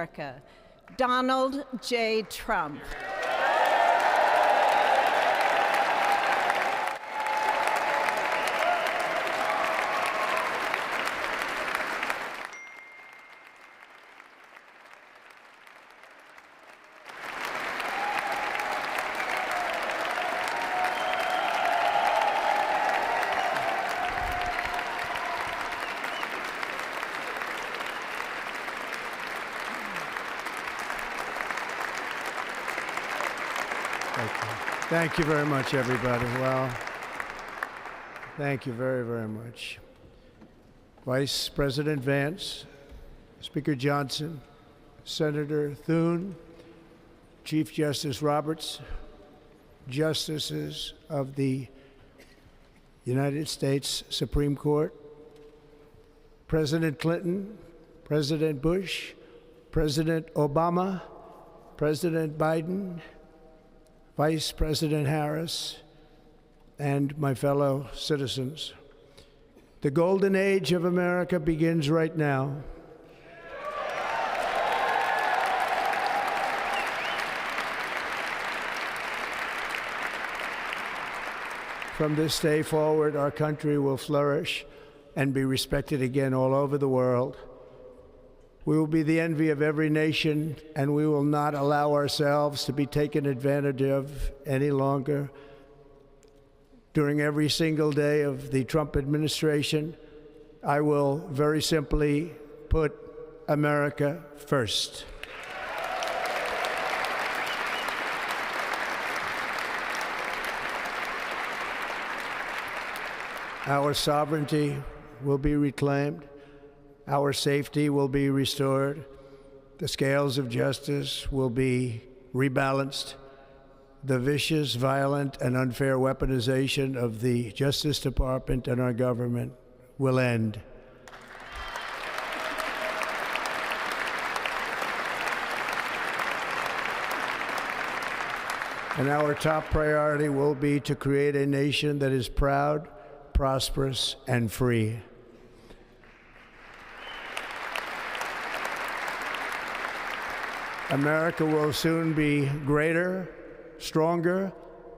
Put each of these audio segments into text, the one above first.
America, Donald J. Trump. Thank you very much, everybody. Well, thank you very, very much. Vice President Vance, Speaker Johnson, Senator Thune, Chief Justice Roberts, Justices of the United States Supreme Court, President Clinton, President Bush, President Obama, President Biden, Vice President Harris, and my fellow citizens. The golden age of America begins right now. From this day forward, our country will flourish and be respected again all over the world. We will be the envy of every nation, and we will not allow ourselves to be taken advantage of any longer. During every single day of the Trump administration, I will very simply put America first. Our sovereignty will be reclaimed. Our safety will be restored. The scales of justice will be rebalanced. The vicious, violent, and unfair weaponization of the Justice Department and our government will end. And our top priority will be to create a nation that is proud, prosperous, and free. America will soon be greater, stronger,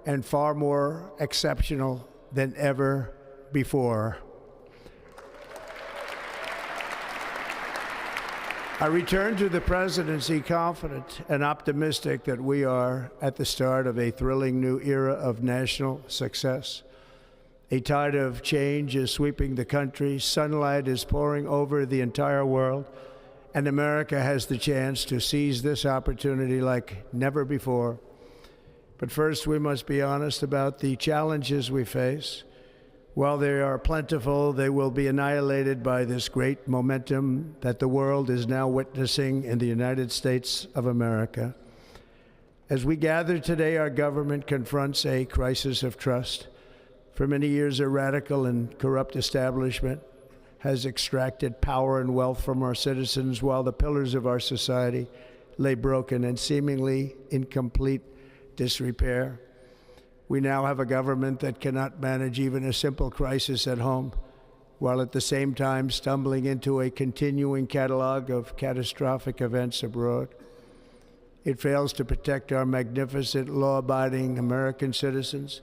and far more exceptional than ever before. I return to the presidency confident and optimistic that we are at the start of a thrilling new era of national success. A tide of change is sweeping the country, sunlight is pouring over the entire world, and America has the chance to seize this opportunity like never before. But first, we must be honest about the challenges we face. While they are plentiful, they will be annihilated by this great momentum that the world is now witnessing in the United States of America. As we gather today, our government confronts a crisis of trust. For many years, a radical and corrupt establishment has extracted power and wealth from our citizens while the pillars of our society lay broken and seemingly in complete disrepair. We now have a government that cannot manage even a simple crisis at home, while at the same time stumbling into a continuing catalog of catastrophic events abroad. It fails to protect our magnificent, law-abiding American citizens,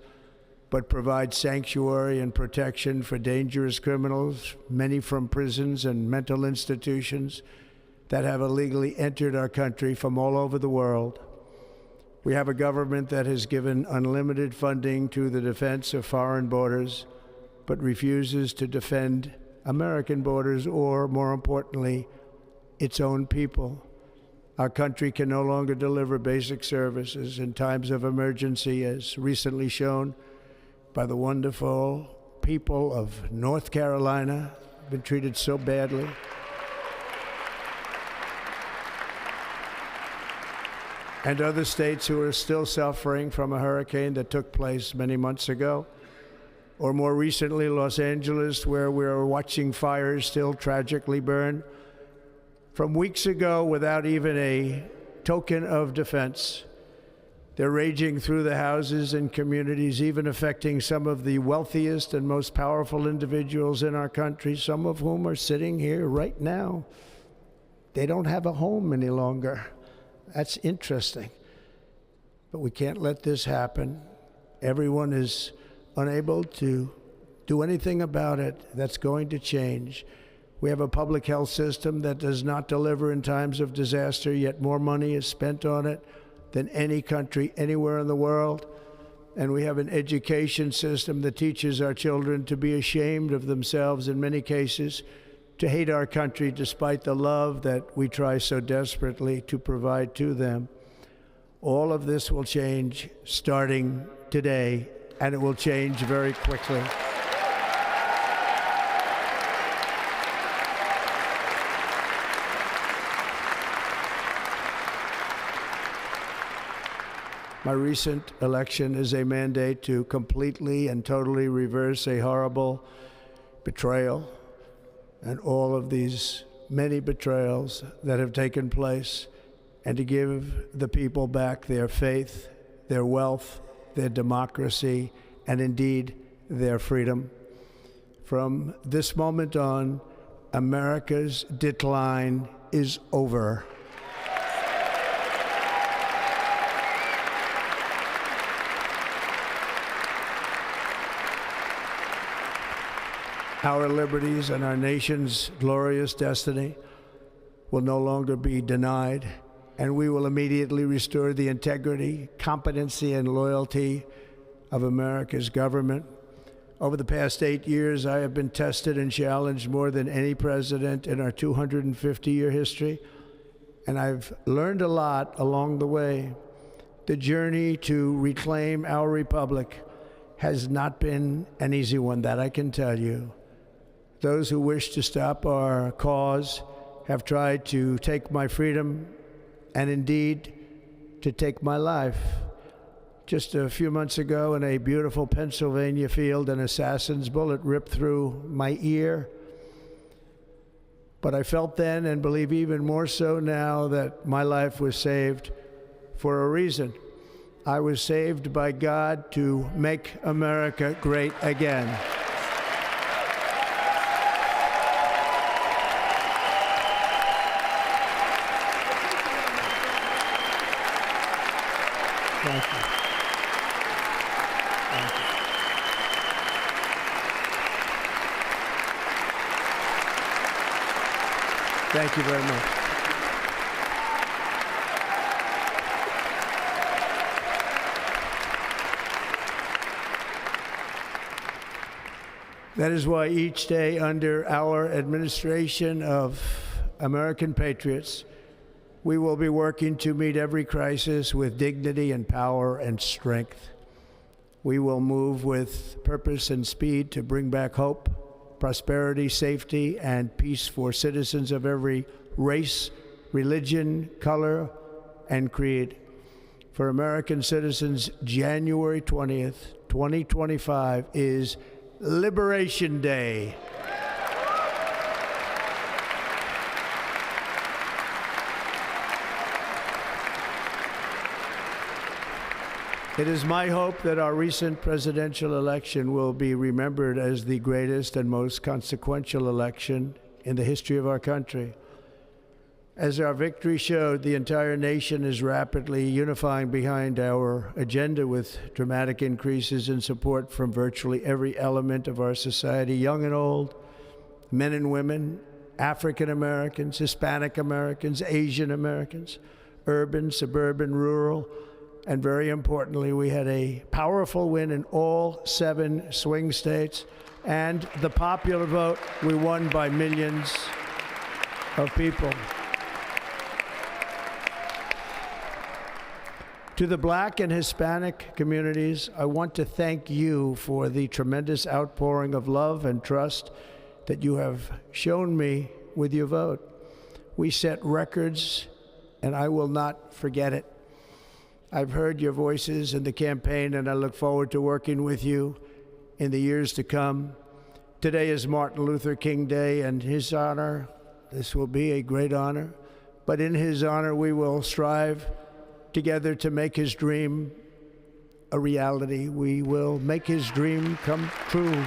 but provides sanctuary and protection for dangerous criminals, many from prisons and mental institutions that have illegally entered our country from all over the world. We have a government that has given unlimited funding to the defense of foreign borders, but refuses to defend American borders or, more importantly, its own people. Our country can no longer deliver basic services in times of emergency, as recently shown by the wonderful people of North Carolina, been treated so badly. And other states who are still suffering from a hurricane that took place many months ago. Or more recently, Los Angeles, where we're watching fires still tragically burn from weeks ago without even a token of defense. They're raging through the houses and communities, even affecting some of the wealthiest and most powerful individuals in our country, some of whom are sitting here right now. they don't have a home any longer. That's interesting. But we can't let this happen. Everyone is unable to do anything about it. That's going to change. We have a public health system that does not deliver in times of disaster, yet more money is spent on it than any country anywhere in the world. And we have an education system that teaches our children to be ashamed of themselves in many cases, to hate our country despite the love that we try so desperately to provide to them. All of this will change starting today, and it will change very quickly. My recent election is a mandate to completely and totally reverse a horrible betrayal and all of these many betrayals that have taken place, and to give the people back their faith, their wealth, their democracy, and indeed their freedom. From this moment on, America's decline is over. Our liberties and our nation's glorious destiny will no longer be denied, and we will immediately restore the integrity, competency, and loyalty of America's government. Over the past 8 years, I have been tested and challenged more than any president in our 250-year history, and I've learned a lot along the way. The journey to reclaim our republic has not been an easy one, that I can tell you. Those who wish to stop our cause have tried to take my freedom and indeed to take my life. Just a few months ago in a beautiful Pennsylvania field, an assassin's bullet ripped through my ear. But I felt then, and believe even more so now, that my life was saved for a reason. I was saved by God to make America great again. Thank you. Thank you. Thank you very much. That is why each day under our administration of American patriots, we will be working to meet every crisis with dignity and power and strength. We will move with purpose and speed to bring back hope, prosperity, safety, and peace for citizens of every race, religion, color, and creed. For American citizens, January 20th, 2025 is Liberation Day. It is my hope that our recent presidential election will be remembered as the greatest and most consequential election in the history of our country. As our victory showed, the entire nation is rapidly unifying behind our agenda with dramatic increases in support from virtually every element of our society, young and old, men and women, African Americans, Hispanic Americans, Asian Americans, urban, suburban, rural, and very importantly, we had a powerful win in all 7 swing states, and the popular vote, we won by millions of people. To the Black and Hispanic communities, I want to thank you for the tremendous outpouring of love and trust that you have shown me with your vote. We set records, and I will not forget it. I've heard your voices in the campaign, and I look forward to working with you in the years to come. Today is Martin Luther King Day, and his honor, this will be a great honor, but in his honor we will strive together to make his dream a reality. We will make his dream come true.